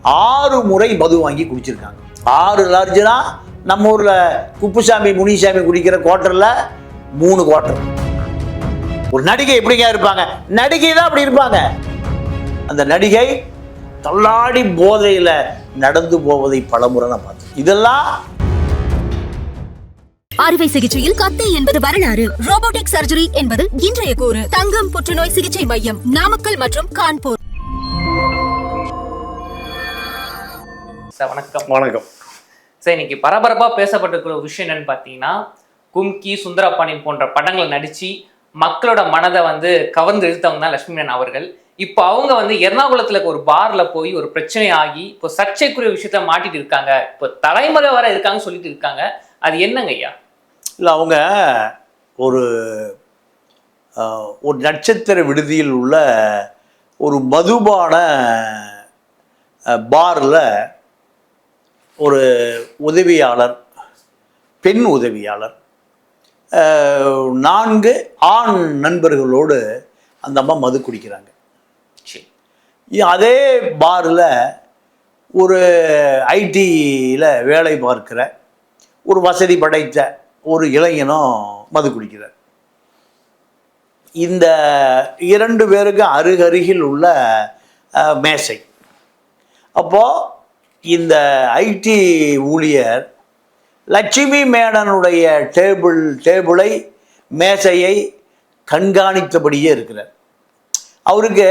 6 முறை மது வாங்கி குடிச்சிருக்காங்க. 6 லார்ஜ்னா நம்ம ஊர்ல குப்புசாமி முனிசாமி குடிக்கிற குவார்டர்ல 3 குவார்டர். ஒரு நடிகை எப்படிங்க இருப்பாங்க? நடிகை தான் அப்படி இருப்பாங்க. அந்த நடிகை தள்ளாடி போதையில நடந்து போவதை பலமுறை நான் பார்த்தேன். இதெல்லாம் அறுவை சிகிச்சையில் கத்தை என்பது வரலாறு, ரோபோட்டிக் சர்ஜரி என்பது இன்றைய கூறு. தங்கம் புற்றுநோய் சிகிச்சை மையம், நாமக்கல் மற்றும் கான்பூர். வணக்கம். வணக்கம் சார், இன்னைக்கு பரபரப்பா பேசப்பட்டிருக்கிற ஒரு விஷயம் என்னன்னு பாத்தீங்கன்னா, கும்கி, சுந்தரபாண்டியன் போன்ற படங்களை நடிச்சு மக்களோட மனதை கவர்ந்து இழுத்தவங்க தான் லட்சுமி மேனன் அவர்கள். இப்போ அவங்க எர்ணாகுளத்துல ஒரு பார்ல போய் ஒரு பிரச்சனை ஆகி இப்போ சர்ச்சைக்குரிய விஷயத்த மாட்டிட்டு இருக்காங்க. இப்போ தலைமுறை வர இருக்காங்கன்னு சொல்லிட்டு இருக்காங்க. அது என்னங்க ஐயா? இல்லை, அவங்க ஒரு நட்சத்திர விடுதியில் உள்ள ஒரு மதுபான பாரில் ஒரு உதவியாளர், பெண் உதவியாளர், 4 ஆண் நண்பர்களோடு அந்த அம்மா மது குடிக்கிறாங்க. அதே பாரில் ஒரு ஐடியில் வேலை பார்க்கிற ஒரு வசதி படைத்த ஒரு இளைஞனும் மது குடிக்கிறார். இந்த 2 பேருக்கு அருகருகில் உள்ள மேசை. அப்போது இந்த ஐடி ஊழியர் லட்சுமி மேனனுடைய டேபிளை மேசையை கண்காணித்தபடியே இருக்கிறார். அவருக்கு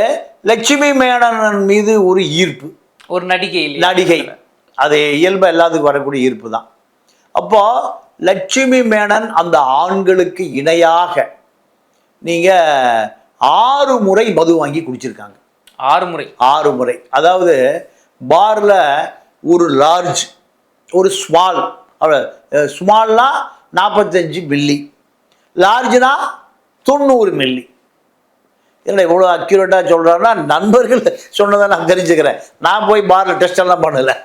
லட்சுமி மேனன் மீது ஒரு ஈர்ப்பு, ஒரு நடிகை, அது இயல்பு எல்லாத்துக்கும் வரக்கூடிய ஈர்ப்பு தான். அப்போ லட்சுமி மேனன் அந்த ஆண்களுக்கு இணையாக நீங்கள் 6 முறை மது வாங்கி குடிச்சிருக்காங்க. 6 முறை. அதாவது பாரில் ஒரு லார்ஜ், ஒரு ஸ்மால். ஸ்மால்னா 45 மில்லி, லார்ஜ்னா 90 மில்லி. இல்லை, இவ்வளோ அக்யூரேட்டாக சொல்கிறாருன்னா நண்பர்கள் சொன்னதை நான் தெரிஞ்சுக்கிறேன். நான் போய் பாரில் டெஸ்ட் எல்லாம் பண்ணலை,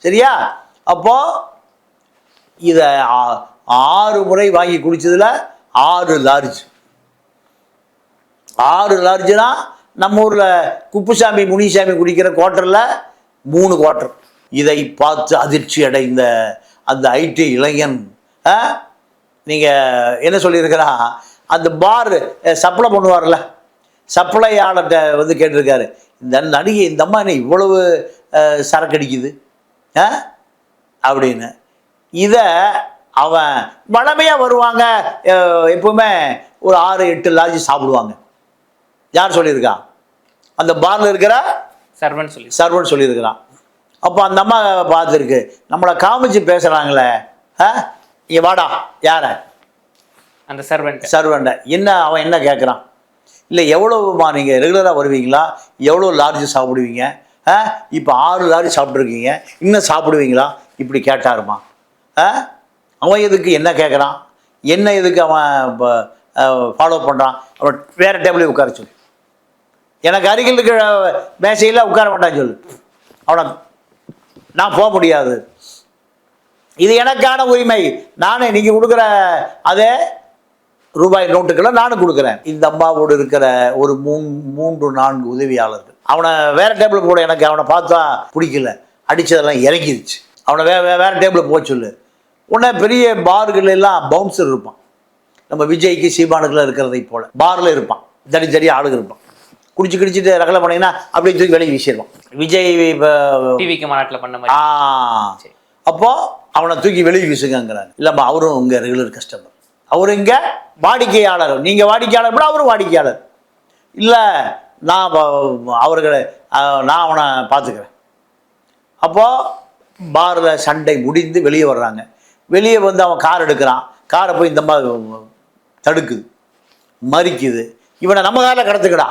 சரியா? அப்போது இதை 6 முறை வாங்கி குடிச்சதில் 6 லார்ஜ். 6 லார்ஜ்னா நம்ம ஊரில் குப்புசாமி முனிசாமி குடிக்கிற குவார்டரில் 3 குவார்டர். இதை பார்த்து அதிர்ச்சி அடைந்த அந்த ஐடி இளைஞன் நீங்கள் என்ன சொல்லியிருக்கிறா, அந்த பார் சப்ளை பண்ணுவார்ல, சப்ளையாளர்கிட்ட கேட்டிருக்காரு, இந்த நடிகை இந்த அம்மா என்ன இவ்வளவு சரக்கு அடிக்குது அப்படின்னு. இதை அவன் வளமையாக வருவாங்க, எப்பவுமே ஒரு 6-8 லார்ஜ் சாப்பிடுவாங்க. யார் சொல்லியிருக்கா? அந்த பாரில் இருக்கிற சர்வன்ட் சொல்லியிருக்கிறான். அப்போ அந்த அம்மா பார்த்துருக்கு, நம்மளை காமிச்சு பேசுகிறாங்களே, இங்கே வாடா. யார? அந்த சர்வெண்ட்டை. என்ன அவன் என்ன கேட்குறான்? இல்லை, எவ்வளோமா நீங்கள் ரெகுலராக வருவீங்களா? எவ்வளோ லார்ஜ் சாப்பிடுவீங்க? இப்போ 6 லார்ஜ் சாப்பிட்ருக்கீங்க, இன்னும் சாப்பிடுவீங்களா? இப்படி கேட்டாருமா. அவன் எதுக்கு என்ன கேட்குறான், என்ன எதுக்கு அவன் ஃபாலோ பண்ணுறான்? அவன் வேறு டேபிளே உட்கார சொல்லு, எனக்கு அருகில் இருக்கிற மேசையில் உட்கார மாட்டான்னு சொல்லு. அவனை நான் போக முடியாது, இது எனக்கான உரிமை, நானே நீங்கள் கொடுக்குற அதே ரூபாய் நோட்டுக்களை நானும் கொடுக்குறேன். இந்த அம்மாவோடு இருக்கிற ஒரு 3-4 உதவியாளர்கள் அவனை வேறு டேபிள் போட, எனக்கு அவனை பார்த்தா பிடிக்கல, அடித்ததெல்லாம் இறங்கிருச்சு, அவனை வேறு டேபிள் போக சொல்லு. உடனே பெரிய பார்கள் எல்லாம் பவுன்சர் இருப்பான், நம்ம விஜய்க்கு சீமானுக்குலாம் இருக்கிறதை போல் பாரில் இருப்பான், தடி ஆளுங்க இருப்பான். குடிச்சிட்டு ரகலை பண்ணிங்கன்னா அப்படியே தூக்கி வெளியே வீசிடுவான். விஜய் டிவிக்கு மாநாட்டில் பண்ண மாதிரி. அப்போது அவனை தூக்கி வெளியே வீசுங்கிறாங்க. இல்லைம்மா, அவரும் இங்கே ரெகுலர் கஸ்டமர், அவரு இங்கே வாடிக்கையாளர், நீங்கள் வாடிக்கையாளர் கூட அவரும் வாடிக்கையாளர். இல்லை, நான் அவனை பார்த்துக்கிறேன். அப்போது பாரில் சண்டை முடிந்து வெளியே வர்றாங்க. வெளியே அவன் கார் எடுக்கிறான். காரை போய் இந்த மாதிரி தடுக்குது, மறிக்குது. இவனை நம்ம காரில் கடத்துக்கடா.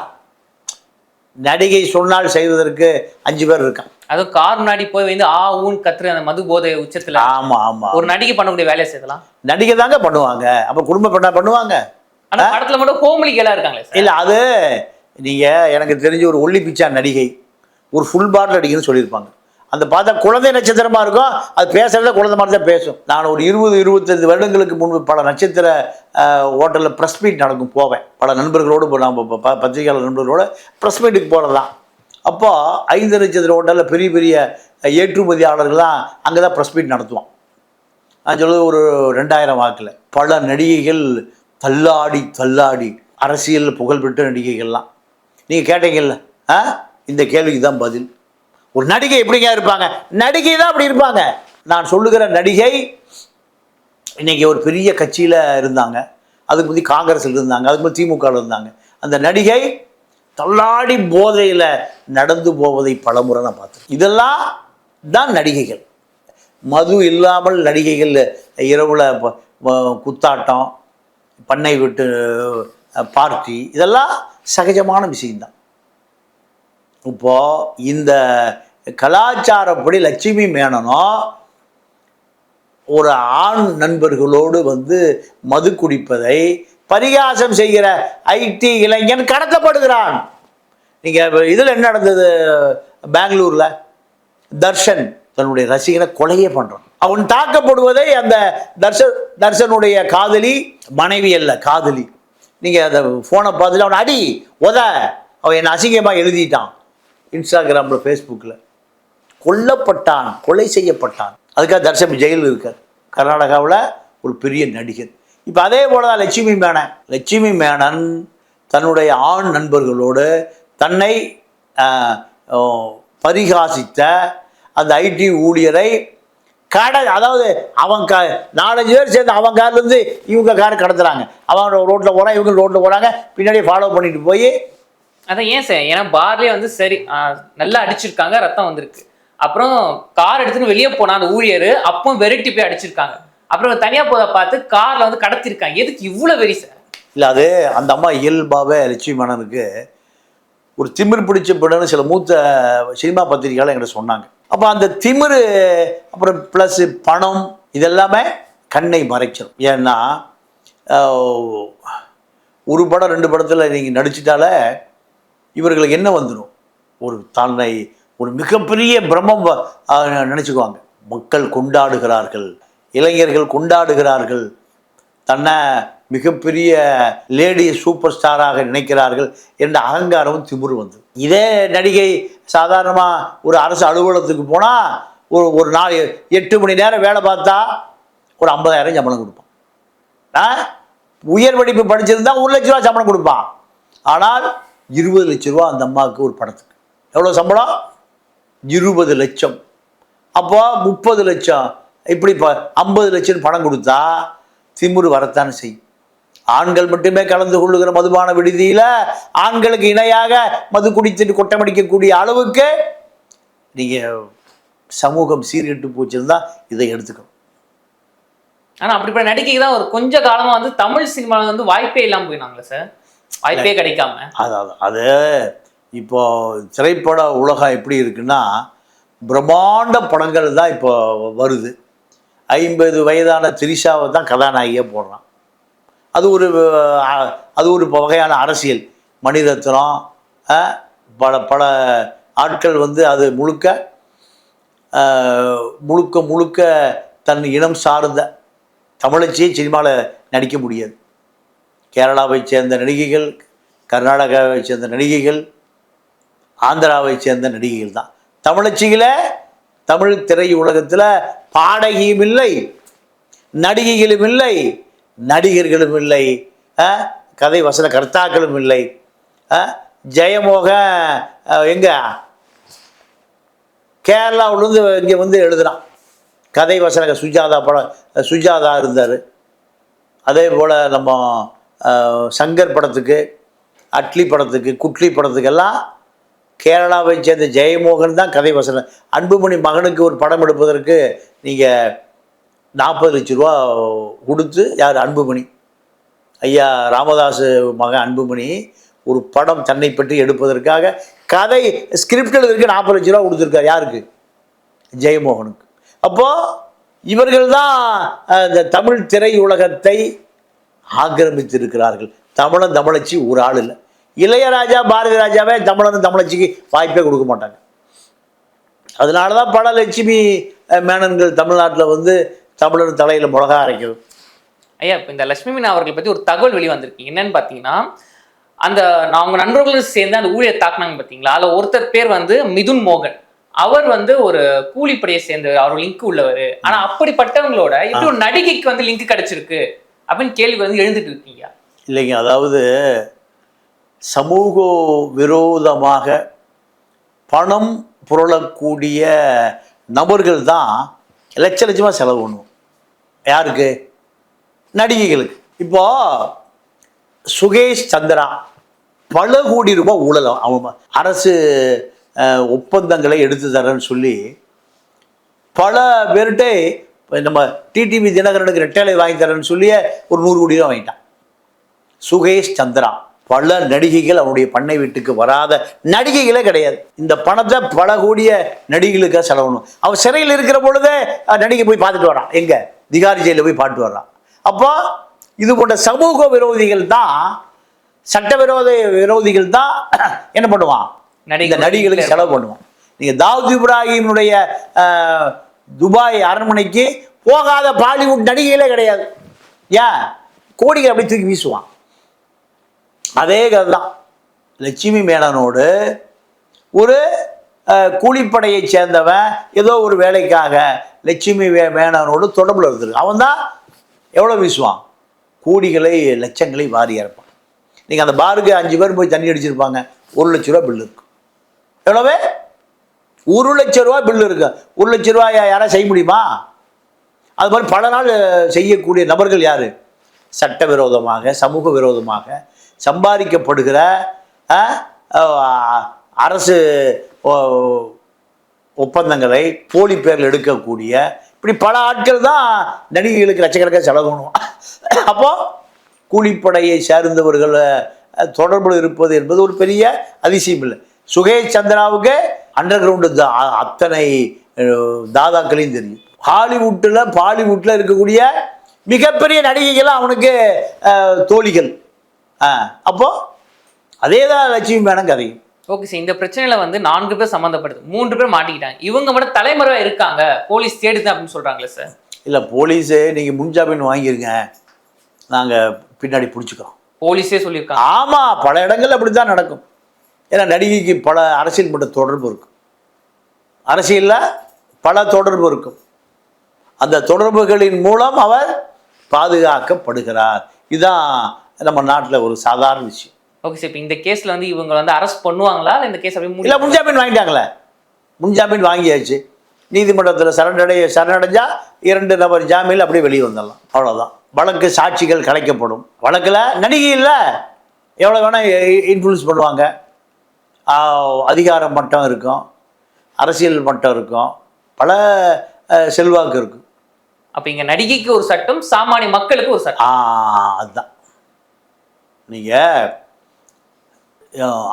நடிகை சொன்னால் செய்வதற்கு 5 பேர் இருக்கான். அதுவும் கார் முன்னாடி போய் ஊன் கத்துற அந்த மது போதை உச்சத்தில். ஆமாம், ஒரு நடிகை பண்ணக்கூடிய வேலையை செய்யலாம். நடிகை தாங்க பண்ணுவாங்க. அப்போ குடும்ப பெண்ணா பண்ணுவாங்க. ஆனால் படத்தில் மட்டும் ஹோம்லிக்கெல்லாம் இருக்காங்களே. இல்லை, அது நீங்கள் எனக்கு தெரிஞ்ச ஒரு ஒல்லி பிச்சா நடிகை ஒரு ஃபுல் பாட்டில் அடிக்கணும்னு சொல்லியிருப்பாங்க. அந்த பார்த்தா குழந்தை நட்சத்திரமாக இருக்கும், அது பேசுகிறத குழந்தை மாதிரி தான் பேசும். நான் ஒரு 20-25 வருடங்களுக்கு முன்பு பல நட்சத்திர ஹோட்டலில் ப்ரெஸ் மீட் நடக்கும் போவேன். பல நண்பர்களோடு, நம்ம பத்திரிகையாளர் நண்பர்களோடு ப்ரெஸ் மீட்டுக்கு போகிறது தான். அப்போ 5 நட்சத்திர ஹோட்டலில் பெரிய பெரிய ஏற்றுமதியாளர்கள்லாம் அங்கே தான் ப்ரெஸ் மீட் நடத்துவான். நான் சொல்வது ஒரு 2000 வாக்கில் பல நடிகைகள் தள்ளாடி தள்ளாடி அரசியல் புகழ்பெற்ற நடிகைகள்லாம் நீங்கள் கேட்டீங்கல்ல, இந்த கேள்விக்கு தான் பதில். ஒரு நடிகை எப்படிங்க இருப்பாங்க? நடிகை தான் அப்படி இருப்பாங்க. நான் சொல்லுகிற நடிகை இன்னைக்கு ஒரு பெரிய கட்சியில் இருந்தாங்க, அதுக்கு முந்தி காங்கிரஸில் இருந்தாங்க, அதுக்கு முந்தி திமுகவில் இருந்தாங்க. அந்த நடிகை தள்ளாடி போதையில் நடந்து போவதை பலமுறை நான் பார்த்தேன். இதெல்லாம் தான் நடிகைகள். மது இல்லாமல் நடிகைகள் இரவில் குத்தாட்டம், பண்ணை விட்டு பார்ட்டி, இதெல்லாம் சகஜமான விஷயம்தான். இப்போ இந்த கலாச்சாரப்படி லட்சுமி மேனனும் ஒரு ஆண் நண்பர்களோடு மது குடிப்பதை பரிகாசம் செய்கிற ஐடி இளைஞன் கடத்தப்படுகிறான். நீங்கள் இதில் என்ன நடந்தது? பெங்களூரில் தர்ஷன் தன்னுடைய ரசிகனை கொலையே பண்ணுறான். அவன் தாக்கப்படுவதை அந்த தர்ஷனுடைய காதலி, மனைவி அல்ல காதலி, நீங்கள் அந்த ஃபோனை பார்த்துட்டு அவன் அடி உத, அவன் என்னை அசிங்கமாக எழுதிட்டான் இன்ஸ்டாகிராமில் ஃபேஸ்புக்கில். கொல்லப்பட்டான், கொலை செய்யப்பட்டான். அதுக்காக தர்ஷன் ஜெயிலில் இருக்கார். கர்நாடகாவில் ஒரு பெரிய நடிகர். இப்போ அதே போல தான் லட்சுமி மேனன் தன்னுடைய ஆண் நண்பர்களோடு தன்னை பரிகாசித்த அந்த ஐடி ஊழியரை அதாவது அவன் 4-5 பேர் சேர்ந்து அவன் கார்லேருந்து இவங்க காரை கடத்துறாங்க. அவன் ரோட்டில் போகிறான், இவங்க ரோட்டில் போகிறாங்க, பின்னாடியே ஃபாலோ பண்ணிட்டு போய். அதான் ஏன் சார், ஏன்னா பார்லேயே சரி நல்லா அடிச்சிருக்காங்க, ரத்தம் வந்திருக்கு. அப்புறம் கார் எடுத்துன்னு வெளியே போனா அந்த ஊழியர், அப்போ வெரைட்டி போய் அடிச்சிருக்காங்க. அப்புறம் தனியா போதை பார்த்து கார்ல கடத்திருக்காங்க. எதுக்கு இவ்வளவு வெறி சார்? இல்லை, அது அந்த அம்மா இயல்பாகவே லட்சுமி மேனனுக்கு ஒரு திமிர் பிடிச்ச பிடன்னு சில மூத்த சினிமா பத்திரிகையாளர் என்கிட்ட சொன்னாங்க. அப்போ அந்த திமிரு அப்புறம் ப்ளஸ் பணம் இதெல்லாமே கண்ணை மறைச்சிடும். ஏன்னா ஒரு படம் 2 படத்தில் நீங்கள் நடிச்சிட்டாலே இவர்களுக்கு என்ன வந்துடும்? தன்னை ஒரு மிகப்பெரிய பிரம்மம் நினச்சிக்குவாங்க. மக்கள் கொண்டாடுகிறார்கள், இளைஞர்கள் கொண்டாடுகிறார்கள், தன்னை மிகப்பெரிய லேடி சூப்பர் ஸ்டாராக நினைக்கிறார்கள் என்ற அகங்காரமும் திமிரு வந்து. இதே நடிகை சாதாரணமாக ஒரு அரசு அலுவலகத்துக்கு போனால் ஒரு நாள் 8 மணி நேரம் வேலை பார்த்தா ஒரு 50,000 சம்பளம் கொடுப்பான். உயர் படிப்பு படிச்சிருந்தா 1 லட்ச ரூபா சம்பளம் கொடுப்பான். ஆனால் 20 லட்ச ரூபா அந்த அம்மாவுக்கு ஒரு படத்துக்கு. எவ்வளோ சம்பளம்? 20 லட்சம். அப்போ 30 லட்சம், இப்படி 50 லட்சம் பணம் கொடுத்தா திமிரு வரத்தானே செய்யும். ஆண்கள் மட்டுமே கலந்து கொள்ளுகிற மதுபான விடுதியில் ஆண்களுக்கு இணையாக மது குடித்துட்டு கொட்டமடிக்கக்கூடிய அளவுக்கு நீங்கள் சமூகம் சீர்கெட்டு போச்சிருந்தா இதை எடுத்துக்கணும். ஆனால் அப்படிப்பட்ட நடிகைக்கு தான் ஒரு கொஞ்ச காலமாக தமிழ் சினிமாவில் வாய்ப்பே இல்லாமல் போயினாங்களே சார், வாய்ப்பே கிடைக்காம. அதாவது அது இப்போ திரைப்பட உலகம் எப்படி இருக்குன்னா, பிரம்மாண்ட படங்கள் தான் இப்போ வருது. 50 வயதான திரிஷாவை தான் கதாநாயகியாக போடுறான். அது ஒரு வகையான அரசியல். மணிரத்னம் பல ஆட்கள் அது முழுக்க தன் இனம் சார்ந்த தமிழச்சியை சினிமாவில் நடிக்க முடியாது. கேரளாவை சேர்ந்த நடிகைகள், கர்நாடகாவை சேர்ந்த நடிகைகள், ஆந்திராவை சேர்ந்த நடிகைகள் தான் தமிழச்சியில். தமிழ் திரையுலகத்தில் பாடகியும் இல்லை, நடிகைகளும் இல்லை, நடிகர்களும் இல்லை, கதை வசன கர்த்தாக்களும் இல்லை. ஜெயமோகன் எங்க கேரளாவிலேருந்து இங்கே எழுதுகிறான் கதை வசன. சுஜாதா இருந்தார். அதே போல் நம்ம சங்கர் படத்துக்கு, அட்லி படத்துக்கு, குட்லி படத்துக்கெல்லாம் கேரளாவை சேர்ந்த ஜெயமோகன் தான் கதை வசனம். அன்புமணி மகனுக்கு ஒரு படம் எடுப்பதற்கு நீங்கள் 40 லட்ச ரூபா கொடுத்து, யார் அன்புமணி ஐயா ராமதாஸ் மகன் அன்புமணி ஒரு படம் தன்னை பற்றி எடுப்பதற்காக கதை ஸ்கிரிப்ட் எழுதுறதுக்கு 40 லட்ச ரூபா கொடுத்துருக்காரு. யாருக்கு? ஜெயமோகனுக்கு. அப்போது இவர்கள் தான் இந்த தமிழ் திரையுலகத்தை ஆக்கிரமித்திருக்கிறார்கள். தமிழச்சி ஒரு ஆள் இல்லை. இளையராஜா, பாரதி ராஜாவே தமிழச்சிக்கு வாய்ப்பே கொடுக்க மாட்டாங்க. அதனால தான் பல லட்சுமி மேனன்கள் தமிழ்நாட்டில் தமிழர் தலையில் மிளகா அரைக்கிறது. ஐயா, இப்போ இந்த லட்சுமி மேனன் அவர்களை பற்றி ஒரு தகவல் வெளியே வந்திருக்கு. என்னன்னு பார்த்தீங்கன்னா, அந்த அவங்க நண்பர்களும் சேர்ந்து அந்த ஊழியர் தாக்குனாங்க பார்த்தீங்களா, அதில் ஒருத்தர் பேர் வந்து மிதுன் மோகன். அவர் வந்து ஒரு கூலிப்படையை சேர்ந்தவர், அவர் லிங்க் உள்ளவர். ஆனா அப்படிப்பட்டவங்களோட இப்படி ஒரு நடிகைக்கு வந்து லிங்க் கிடைச்சிருக்கு அப்படின்னு கேள்வி வந்து எழுந்துட்டு இருக்கீங்க. இல்லைங்க, அதாவது சமூக விரோதமாக பணம் புரளக்கூடிய நபர்கள் தான் லட்ச லட்சமாக செலவு பண்ணுவோம். யாருக்கு? நடிகைகளுக்கு. இப்போ சுகேஷ் சந்திரா பல கோடி ரூபாய் ஊழல், அவன் அரசு ஒப்பந்தங்களை எடுத்து தரேன்னு சொல்லி பல பேர்கிட்ட நம்ம டிடிவி தினகரனுக்கு ரெட்டலை வாங்கி தரேன்னு சொல்லி ஒரு 100 கோடி ரூபா வாங்கிட்டான் சுகேஷ் சந்திரா. பல நடிகைகள் அவனுடைய பண்ணை வீட்டுக்கு வராத நடிகைகளே கிடையாது. இந்த பணத்தை பல கோடிய நடிகைகளுக்காக செலவணும். அவன் சிறையில் இருக்கிற பொழுதே நடிகை போய் பார்த்துட்டு வரான், எங்க திகாரி ஜெயிலில் போய் பார்த்துட்டு வர்றான். அப்போ இது போன்ற சமூக விரோதிகள் தான், சட்டவிரோத விரோதிகள் தான் என்ன பண்ணுவான், நடிகைகளுக்கு செலவு பண்ணுவான். நீங்க தாவூத் இப்ராஹிமுடைய துபாய் அரண்மனைக்கு போகாத பாலிவுட் நடிகைகளே கிடையாது. ஏன்? கோடிகள் அப்படி தூக்கி வீசுவான். அதே கதை தான் லட்சுமி மேனனோடு ஒரு கூலிப்படையை சேர்ந்தவன் ஏதோ ஒரு வேலைக்காக லட்சுமி மேனனோடு தொடர்பில் இருந்திருக்கு. அவன் தான் எவ்வளோ வீசுவான், கோடிகளை லட்சங்களை வாரி இறப்பான். நீங்கள் அந்த பாருக்கு 5 பேர் போய் தண்ணி அடிச்சிருப்பாங்க, 1 லட்ச ரூபா பில்லு இருக்கும். எவ்வளவு? 1 லட்ச ரூபா பில்லு இருக்கு. 1 லட்ச ரூபாய் யாராவது செய்ய முடியுமா? அது மாதிரி பல நாள் செய்யக்கூடிய நபர்கள் யாரு? சட்டவிரோதமாக சமூக விரோதமாக சம்பாதிக்கப்படுகிற அரசு ஒப்பந்தங்களை போலி பேரில் எடுக்கக்கூடிய இப்படி பல ஆட்கள் தான் நடிகைகளுக்கு லட்சக்கணக்காக செலவு பண்ணுவோம். அப்போ கூலிப்படையை சேர்ந்தவர்கள் தொடர்பில் இருப்பது என்பது ஒரு பெரிய அதிசயம் இல்லை. சுகேஷ் சந்திராவுக்கு அண்டர் கிரவுண்டு அத்தனை தாதாக்களையும் தெரியும். பாலிவுட்டில் இருக்கக்கூடிய மிகப்பெரிய நடிகைகள் அவனுக்கு தோழிகள். அப்போ அதே தான் லட்சுமி மேனம் கதையும். ஓகே சார், இந்த பிரச்சனையில வந்து 4 பேர் சம்மந்தப்படுது, 3 பேர் மாட்டிக்கிட்டாங்க. இவங்க மட்டும் தலைமறைவா இருக்காங்க, போலீஸ் தேடுது அப்படின்னு சொல்றாங்களே சார். இல்லை, போலீஸே நீங்கள் முன்ஜாமீன் வாங்கிருங்க, நாங்கள் பின்னாடி பிடிச்சிக்கிறோம், போலீஸே சொல்லியிருக்காங்க. ஆமாம், பல இடங்கள் அப்படி தான் நடக்கும். ஏன்னா நடிகைக்கு பல அரசியல் மட்ட தொடர்பு இருக்கும், அரசியலில் பல தொடர்பு இருக்கும். அந்த தொடர்புகளின் மூலம் அவர் பாதுகாக்கப்படுகிறார். இதுதான் நம்ம நாட்டில் ஒரு சாதாரண விஷயம். ஓகே சார், இப்போ இந்த கேஸில் வந்து இவங்க வந்து அரெஸ்ட் பண்ணுவாங்களா, இந்த கேஸ் அப்படியே இல்லை, முன்ஜாமீன் வாங்கிட்டாங்களே, முன்ஜாமீன் வாங்கியாச்சு. நீதிமன்றத்தில் சரணடைஞ்சா 2 நபர் ஜாமீன் அப்படியே வெளியே வந்துடலாம், அவ்வளோதான். வழக்கு சாட்சிகள் கலைக்கப்படும். வழக்கில் நடிகை இல்லை, எவ்வளோ வேணால் இன்ஃப்ளூயன்ஸ் பண்ணுவாங்க. அதிகார மட்டம் இருக்கும், அரசியல் மட்டம் இருக்கும், பல செல்வாக்கு இருக்கும். அப்போ இங்கே நடிகைக்கு ஒரு சட்டம், சாமானிய மக்களுக்கு ஒரு சட்டம். அதுதான். நீங்கள்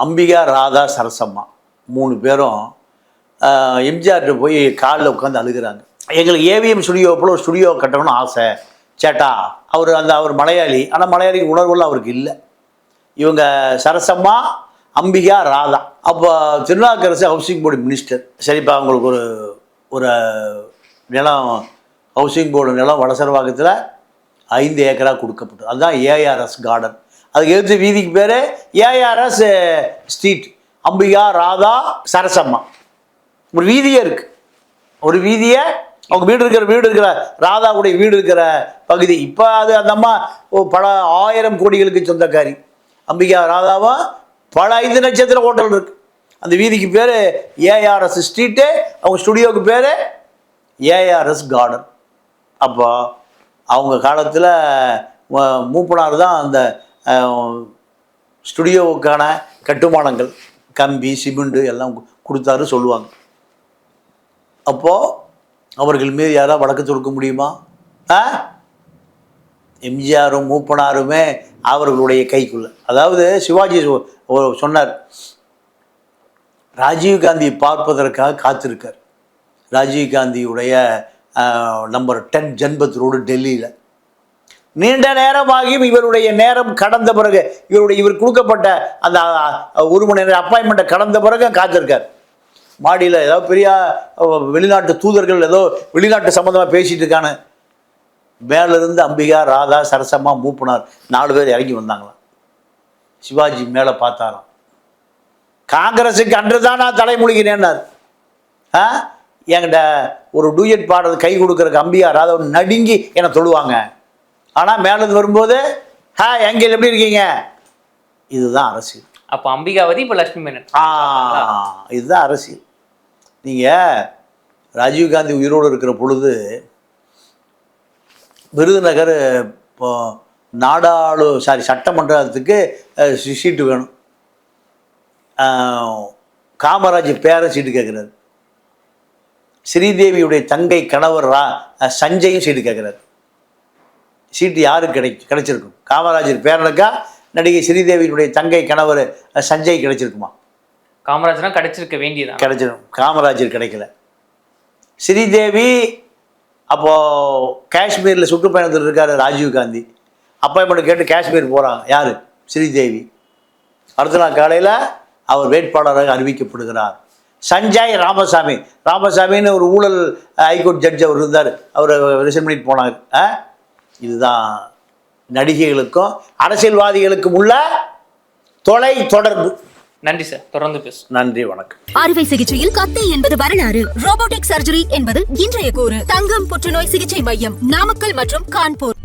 அம்பிகா, ராதா, சரசம்மா 3 பேரும் எம்ஜிஆர்கிட்ட போய் காலில் உட்காந்து அழுகிறாங்க. எங்களுக்கு ஏவிஎம் ஸ்டுடியோ போல ஒரு ஸ்டுடியோ கட்டணும்னு ஆசை சேட்டா. அவர் மலையாளி, ஆனால் மலையாளி உணர்வுலாம் அவருக்கு இல்லை. இவங்க சரசம்மா, அம்பிகா, ராதா. அப்போ திருநாவுக்கரசு ஹவுசிங் போர்டு மினிஸ்டர். சரிப்பா, அவங்களுக்கு ஒரு நிலம், ஹவுசிங் போர்டு நிலம் வடசரவாக்கத்தில் 5 ஏக்கராக கொடுக்கப்பட்டது. அதுதான் ஏஆர்எஸ் கார்டன். அதுக்கு எடுத்து வீதிக்கு பேர் ஏஆர்எஸ் ஸ்ட்ரீட். அம்பிகா, ராதா, சரசம்மா ஒரு வீதியே இருக்கு. ஒரு வீதியை அவங்க வீடு இருக்கிற ராதாவுடைய வீடு இருக்கிற பகுதி. இப்போ அது அந்த அம்மா பல 1000 கோடிகளுக்கு சொந்தக்காரி. அம்பிகா ராதாவும் பல 5 நட்சத்திர ஹோட்டல் இருக்கு. அந்த வீதிக்கு பேர் ஏஆர்எஸ் ஸ்ட்ரீட்டு, அவங்க ஸ்டுடியோவுக்கு பேர் ஏஆர்எஸ் கார்டன். அப்போ அவங்க காலத்தில் மூப்பனார் தான் அந்த ஸ்டுடியோவுக்கான கட்டுமானங்கள், கம்பி, சிமெண்ட் எல்லாம் கொடுத்தாரு சொல்லுவாங்க. அப்போது அவர்கள் மீது யாராவது வழக்கு தொடுக்க முடியுமா? எம்ஜிஆரும் மூப்பனாருமே அவர்களுடைய கைக்குள்ள. அதாவது சிவாஜி சொன்னார், ராஜீவ்காந்தி பார்ப்பதற்காக காத்திருக்கார். ராஜீவ்காந்தியுடைய நம்பர் 10 ஜன்பத் ரோடு டெல்லியில். நீண்ட நேரமாகியும் இவருடைய நேரம் கடந்த பிறகு, இவர் கொடுக்கப்பட்ட அந்த 1 மணி நேரம் அப்பாயின்மெண்ட்டை கடந்த பிறகு காத்திருக்கார். மாடியில் ஏதோ பெரிய வெளிநாட்டு தூதர்கள் ஏதோ வெளிநாட்டு சம்மந்தமாக பேசிகிட்டு இருக்கானு. மேலிருந்து அம்பிகா, ராதா, சரசம்மா, மூப்பனார் 4 பேர் இறங்கி வந்தாங்களாம். சிவாஜி மேலே பார்த்தாராம். காங்கிரஸுக்கு அன்று தான் நான் தலைமொழிகிறேன்னார். என்கிட்ட ஒரு டூயட் பாடுறது கை கொடுக்குறக்கு அம்பியார் அதை நடுங்கி என்னை தொழுவாங்க. ஆனால் மேலேருந்து வரும்போது எங்கே எப்படி இருக்கீங்க? இதுதான் அரசியல். அப்போ அம்பிகாவதி இப்போ லட்சுமி மேனன். இதுதான் அரசியல். நீங்கள் ராஜீவ்காந்தி உயிரோடு இருக்கிற பொழுது விருதுநகர் இப்போ சட்டமன்றத்துக்கு சீட்டு வேணும். காமராஜ் பேர சீட்டு கேட்குறாரு. ஸ்ரீதேவியுடைய தங்கை கணவர் சஞ்சயும் சீட்டு கேட்குறாரு. சீட்டு யாருக்கு கிடைச்சிருக்கும்? காமராஜர் பேரனுக்கா நடிகை ஸ்ரீதேவியினுடைய தங்கை கணவர் சஞ்சய் கிடைச்சிருக்குமா? காமராஜர் கிடைச்சிருக்க வேண்டியதான். கிடைச்சிடும். காமராஜர் கிடைக்கல. ஸ்ரீதேவி அப்போது காஷ்மீரில் சுற்றுப்பயணத்தில் இருக்கார் ராஜீவ்காந்தி. அப்பாயின்மெண்ட் கேட்டு காஷ்மீர் போகிறாங்க. யார்? ஸ்ரீதேவி. அடுத்த நாள் காலையில் அவர் வேட்பாளராக அறிவிக்கப்படுகிறார். சஞ்சய் ராமசாமின்னு ஒரு ஊழல் ஹைகோர்ட் ஜட்ஜ் அவர் இருந்தார். அவர் ரிசைன் பண்ணிட்டு போனார். இதுதான் நடிகைகளுக்கும் அரசியல்வாதிகளுக்கும் உள்ள தொலை தொடர்பு. நன்றி சார், தொடர்ந்து பேசு. நன்றி, வணக்கம். அறுவை சிகிச்சையில் கத்தை என்பது வரலாறு, ரோபோட்டிக் சர்ஜரி என்பது இன்றைய கூறு. தங்கம் புற்றுநோய் சிகிச்சை மையம், நாமக்கல் மற்றும் கான்பூர்.